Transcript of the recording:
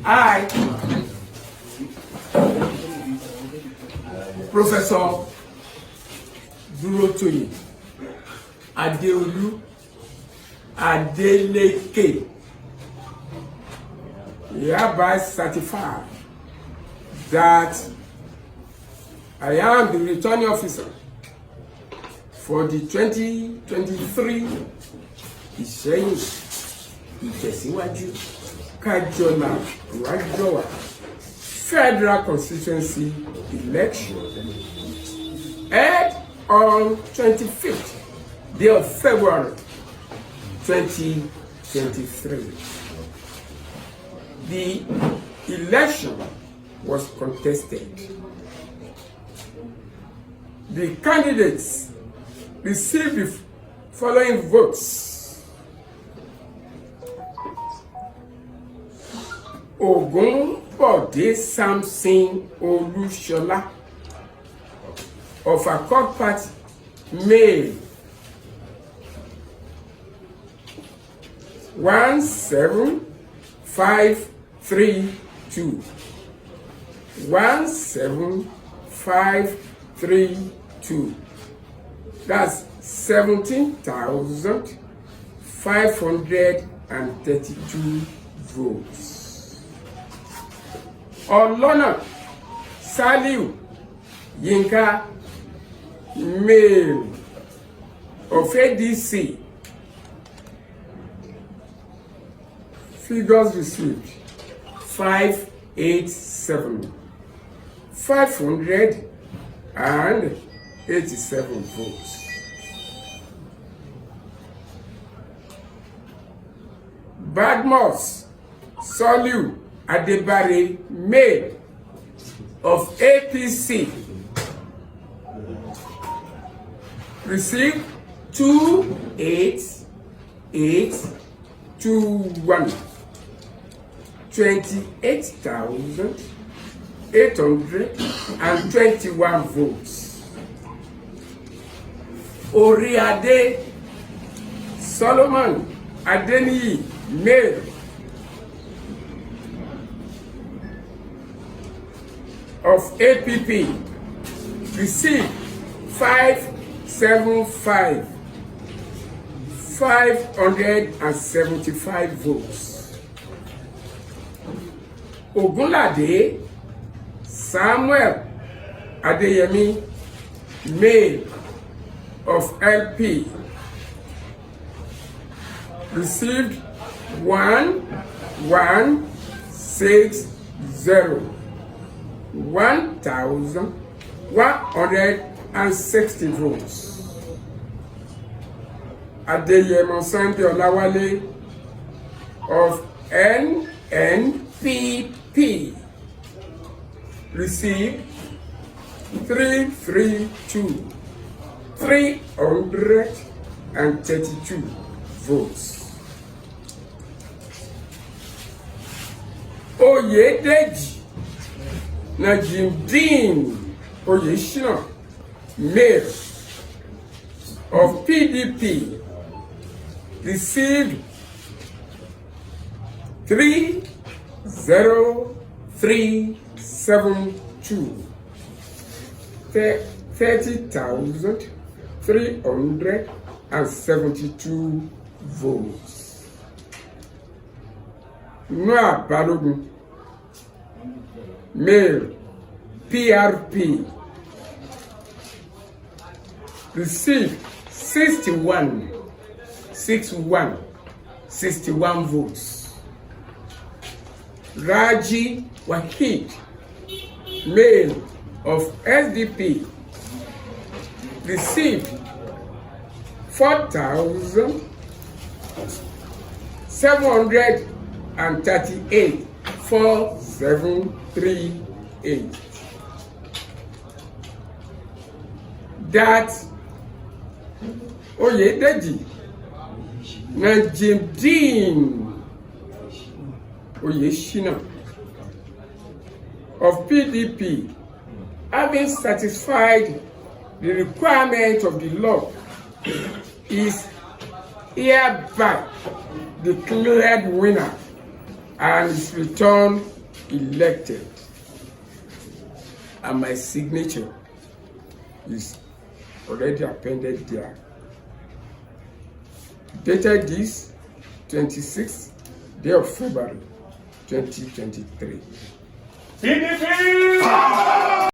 I, Professor Durotoye Adeolu Adeleke, hereby certify that I am the returning officer for the 2023 Iseyin Ìtẹ̀síwájú Kájọlà Wájọwà Federal Constituency election held on 25th day of February 2023. The election was contested. The candidates received the following votes: Ogunbode Samson Olushola of Accord Party, male, 17532. 17532. That's 17,532 votes. Olona Saliu Yinka, male, of ADC, figures received 587 votes. Badmus Soliu Adebare, male, of APC, received 28821, 28,821 votes. Oriade Solomon Adeniyi, male, of APP, received 575 votes. Ogunlade Samuel Adeyemi, male, of LP, received 1,160 votes. Adeyemo Sunday Olawale of NNPP received 332 votes. Oyedeji Najimdeen Oyeshina, male, of PDP, received 30372, 30,372 votes. Noah Balogun, male, PRP, received 61 votes. Raji Wahid, male, of SDP, received 4,738, 4738. That Oyedeji Najimdeen Oyeshina of PDP, having satisfied the requirement of the law is hereby declared winner and is returned elected. And my signature is already appended there. Dated this 26th day of February 2023.